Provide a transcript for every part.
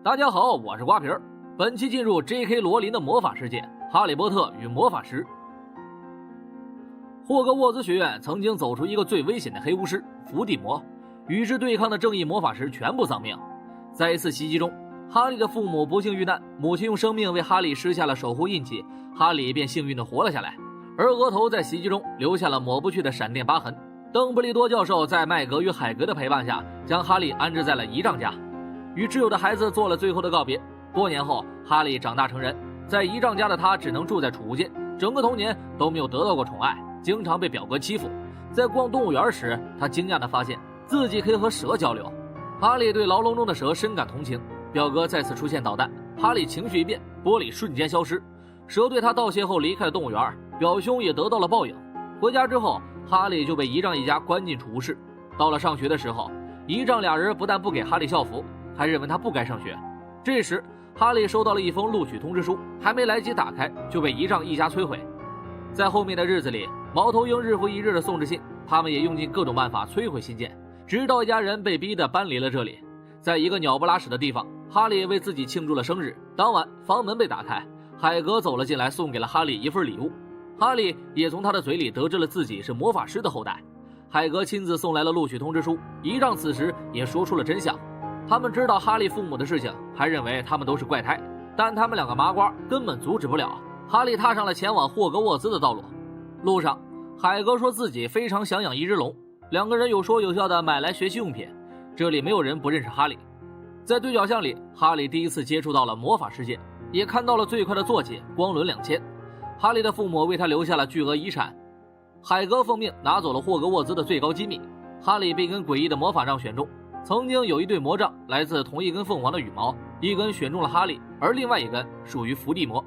大家好，我是瓜皮儿。本期进入 J.K. 罗琳的魔法世界，哈利波特与魔法石。霍格沃兹学院曾经走出一个最危险的黑巫师伏地魔，与之对抗的正义魔法师全部丧命。在一次袭击中，哈利的父母不幸遇难，母亲用生命为哈利施下了守护印记，哈利便幸运地活了下来，而额头在袭击中留下了抹不去的闪电疤痕。邓布利多教授在麦格与海格的陪伴下，将哈利安置在了姨丈家，与挚友的孩子做了最后的告别。多年后，哈利长大成人，在姨丈家的他只能住在储物间，整个童年都没有得到过宠爱，经常被表哥欺负。在逛动物园时，他惊讶地发现自己可以和蛇交流。哈利对牢笼中的蛇深感同情，表哥再次出现捣蛋，哈利情绪一变，玻璃瞬间消失，蛇对他道谢后离开了动物园，表兄也得到了报应。回家之后，哈利就被姨丈一家关进储物室。到了上学的时候，姨丈俩人不但不给哈利校服，还认为他不该上学。这时哈利收到了一封录取通知书，还没来及打开就被姨丈一家摧毁。在后面的日子里，猫头鹰日复一日的送着信，他们也用尽各种办法摧毁信件，直到一家人被逼得搬离了这里。在一个鸟不拉屎的地方，哈利为自己庆祝了生日。当晚房门被打开，海格走了进来，送给了哈利一份礼物。哈利也从他的嘴里得知了自己是魔法师的后代。海格亲自送来了录取通知书，姨丈此时也说出了真相。他们知道哈利父母的事情，还认为他们都是怪胎，但他们两个麻瓜根本阻止不了。哈利踏上了前往霍格沃兹的道路。路上，海格说自己非常想养一只龙，两个人有说有笑的买来学习用品。这里没有人不认识哈利。在对角巷里，哈利第一次接触到了魔法世界，也看到了最快的坐骑光轮2000。哈利的父母为他留下了巨额遗产，海格奉命拿走了霍格沃兹的最高机密。哈利被一根诡异的魔法杖选中，曾经有一对魔杖来自同一根凤凰的羽毛，一根选中了哈利，而另外一根属于伏地魔。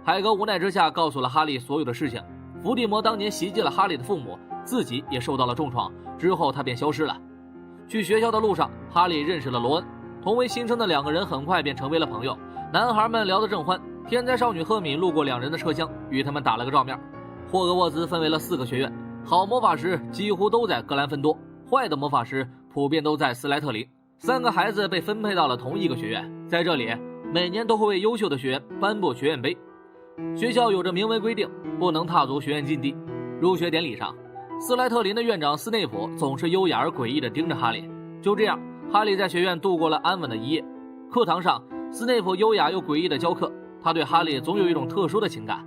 海格无奈之下告诉了哈利所有的事情。伏地魔当年袭击了哈利的父母，自己也受到了重创，之后他便消失了。去学校的路上，哈利认识了罗恩，同为新生的两个人很快便成为了朋友。男孩们聊得正欢，天才少女赫敏路过两人的车厢，与他们打了个照面。霍格沃兹分为了4个学院，好魔法师几乎都在格兰芬多，坏的魔法师普遍都在斯莱特林。3个孩子被分配到了同一个学院，在这里每年都会为优秀的学员颁布学院杯。学校有着明文规定，不能踏足学院禁地。入学典礼上，斯莱特林的院长斯内普总是优雅而诡异地盯着哈利。就这样，哈利在学院度过了安稳的一夜。课堂上，斯内普优雅又诡异地教课，他对哈利总有一种特殊的情感。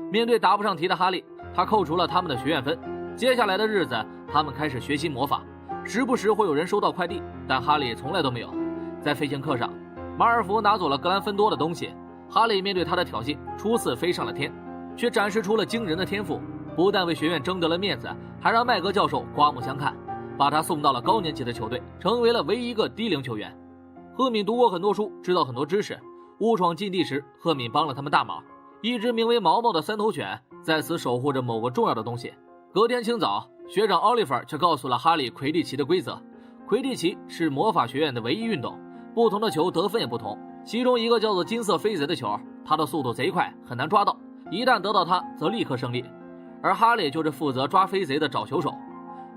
面对答不上题的哈利，他扣除了他们的学院分。接下来的日子，他们开始学习魔法，时不时会有人收到快递，但哈利从来都没有。在飞行课上，马尔福拿走了格兰芬多的东西，哈利面对他的挑衅，初次飞上了天，却展示出了惊人的天赋，不但为学院争得了面子，还让麦格教授刮目相看，把他送到了高年级的球队，成为了唯一一个低龄球员。赫敏读过很多书，知道很多知识。误闯禁地时，赫敏帮了他们大忙。一只名为毛毛的3头犬在此守护着某个重要的东西。隔天清早，学长奥利弗却告诉了哈利魁地奇的规则。魁地奇是魔法学院的唯一运动，不同的球得分也不同。其中一个叫做金色飞贼的球，它的速度贼快，很难抓到，一旦得到它则立刻胜利。而哈利就是负责抓飞贼的找球手。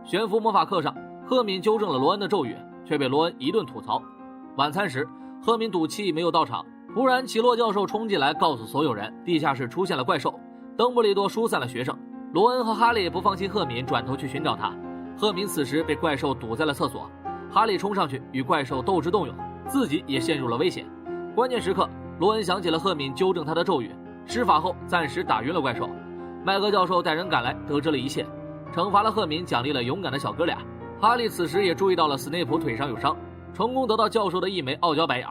悬浮魔法课上，赫敏纠正了罗恩的咒语，却被罗恩一顿吐槽。晚餐时，赫敏赌气没有到场，突然奇洛教授冲进来告诉所有人，地下室出现了怪兽。邓布利多疏散了学生，罗恩和哈利不放心赫敏，转头去寻找他。赫敏此时被怪兽堵在了厕所，哈利冲上去与怪兽斗智斗勇，自己也陷入了危险。关键时刻，罗恩想起了赫敏纠正他的咒语，施法后暂时打晕了怪兽。麦格教授带人赶来，得知了一切，惩罚了赫敏，奖励了勇敢的小哥俩。哈利此时也注意到了斯内普腿上有伤，成功得到教授的一枚傲娇白眼。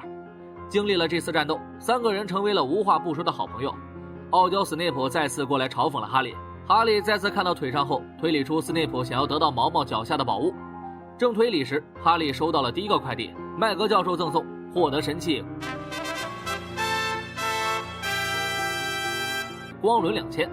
经历了这次战斗，3个人成为了无话不说的好朋友。傲娇斯内普再次过来嘲讽了哈利，哈利再次看到腿上后，推理出斯内普想要得到毛毛脚下的宝物。正推理时，哈利收到了第一个快递，麦格教授赠送获得神器光轮2000。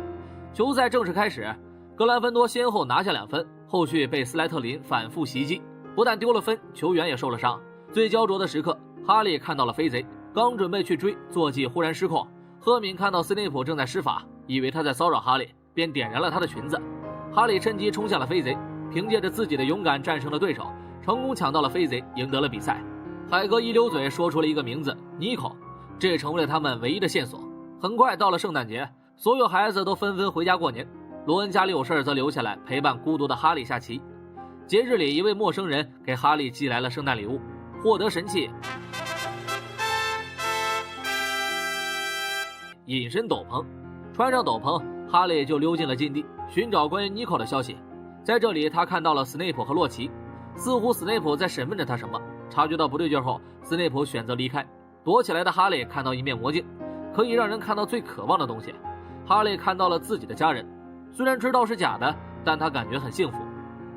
球赛正式开始，格兰芬多先后拿下2分，后续被斯莱特林反复袭击，不但丢了分，球员也受了伤。最焦灼的时刻，哈利看到了飞贼，刚准备去追，坐骑忽然失控。赫敏看到斯内普正在施法，以为他在骚扰哈利，便点燃了他的裙子。哈利趁机冲向了飞贼，凭借着自己的勇敢战胜了对手，成功抢到了飞贼，赢得了比赛。海格一溜嘴说出了一个名字尼可，这成为了他们唯一的线索。很快到了圣诞节，所有孩子都纷纷回家过年，罗恩家里有事则留下来陪伴孤独的哈利下棋。节日里，一位陌生人给哈利寄来了圣诞礼物，获得神器隐身斗篷。穿上斗篷，哈利就溜进了禁地，寻找关于尼可的消息。在这里，他看到了斯内普和洛奇，似乎斯内普在审问着他什么。察觉到不对劲后，斯内普选择离开。躲起来的哈利看到一面魔镜，可以让人看到最渴望的东西。哈利看到了自己的家人，虽然知道是假的，但他感觉很幸福。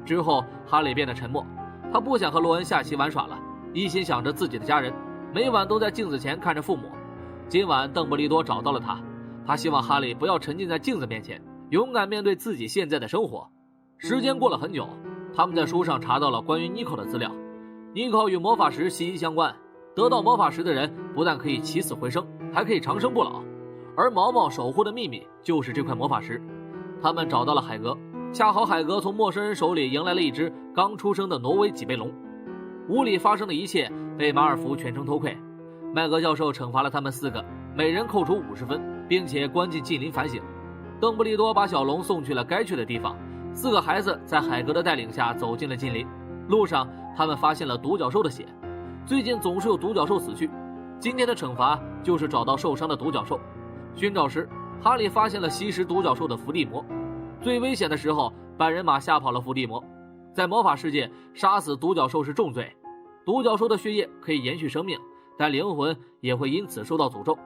之后，哈利变得沉默，他不想和罗恩下棋玩耍了，一心想着自己的家人，每晚都在镜子前看着父母。今晚邓布利多找到了他，他希望哈利不要沉浸在镜子面前，勇敢面对自己现在的生活。时间过了很久，他们在书上查到了关于尼可的资料。尼可与魔法石息息相关，得到魔法石的人不但可以起死回生，还可以长生不老。而毛毛守护的秘密就是这块魔法石。他们找到了海格，恰好海格从陌生人手里迎来了一只刚出生的挪威脊背龙。屋里发生的一切被马尔福全程偷窥。麦格教授惩罚了他们4个，每人扣除50分，并且关进禁林反省。邓布利多把小龙送去了该去的地方。4个孩子在海格的带领下走进了禁林。路上，他们发现了独角兽的血。最近总是有独角兽死去，今天的惩罚就是找到受伤的独角兽。寻找时，哈利发现了吸食独角兽的伏地魔。最危险的时候，半人马吓跑了伏地魔。在魔法世界，杀死独角兽是重罪。独角兽的血液可以延续生命，但灵魂也会因此受到诅咒。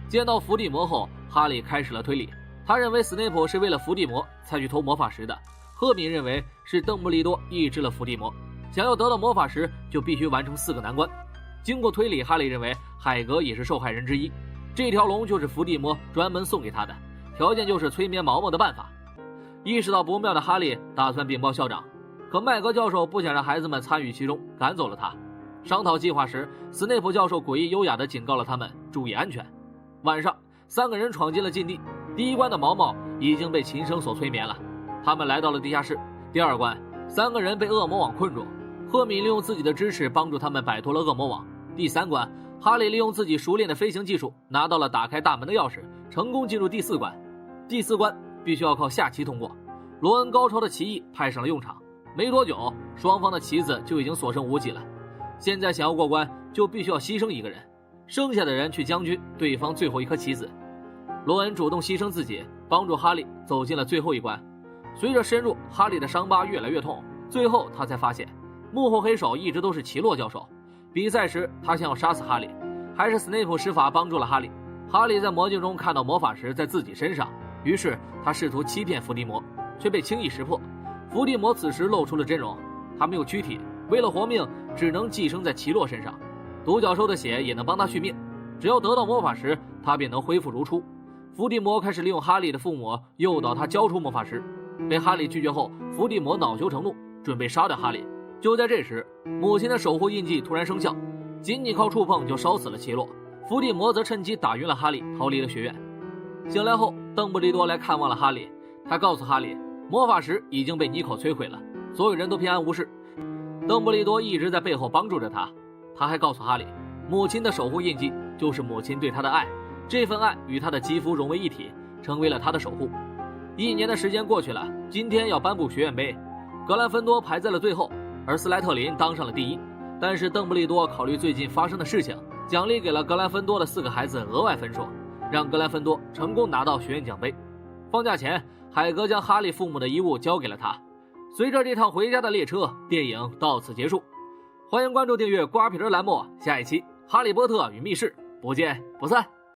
见到伏地魔后，哈利开始了推理。他认为斯内普是为了伏地魔才去偷魔法石的。赫敏认为是邓布利多抑制了伏地魔，想要得到魔法石就必须完成4个难关。经过推理，哈利认为海格也是受害人之一，这条龙就是伏地魔专门送给他的，条件就是催眠毛毛的办法。意识到不妙的哈利打算禀报校长，可麦格教授不想让孩子们参与其中，赶走了他。商讨计划时，斯内普教授诡异优雅地警告了他们注意安全。晚上，3个人闯进了禁地，第1关的毛毛已经被琴声所催眠了。他们来到了地下室。第2关，3个人被恶魔网困住，赫敏利用自己的知识帮助他们摆脱了恶魔网。第3关，哈利利用自己熟练的飞行技术拿到了打开大门的钥匙，成功进入第4关。第4关必须要靠下棋通过。罗恩高超的棋艺派上了用场，没多久，双方的棋子就已经所剩无几了。现在想要过关，就必须要牺牲1个人，剩下的人去将军对方最后1颗棋子。罗恩主动牺牲自己，帮助哈利走进了最后1关。随着深入，哈利的伤疤越来越痛，最后他才发现幕后黑手一直都是奇洛教授。比赛时他想要杀死哈利，还是斯内普施法帮助了哈利。哈利在魔镜中看到魔法石在自己身上，于是他试图欺骗伏地魔，却被轻易识破。伏地魔此时露出了真容，他没有躯体，为了活命只能寄生在奇洛身上。独角兽的血也能帮他续命，只要得到魔法石，他便能恢复如初。伏地魔开始利用哈利的父母诱导他交出魔法石，被哈利拒绝后，伏地魔恼羞成怒，准备杀掉哈利。就在这时，母亲的守护印记突然生效，仅仅靠触碰就烧死了奇洛。伏地魔则趁机打晕了哈利，逃离了学院。醒来后，邓布利多来看望了哈利，他告诉哈利，魔法石已经被尼可摧毁了，所有人都平安无事。邓布利多一直在背后帮助着他。他还告诉哈利，母亲的守护印记就是母亲对他的爱，这份爱与他的肌肤融为一体，成为了他的守护。1年的时间过去了，今天要颁布学院杯，格兰芬多排在了最后，而斯莱特林当上了第1。但是邓布利多考虑最近发生的事情，奖励给了格兰芬多的4个孩子额外分数，让格兰芬多成功拿到学院奖杯。放假前，海格将哈利父母的遗物交给了他。随着这趟回家的列车，电影到此结束。欢迎关注订阅瓜皮人栏目，下一期《哈利波特与密室》不见不散。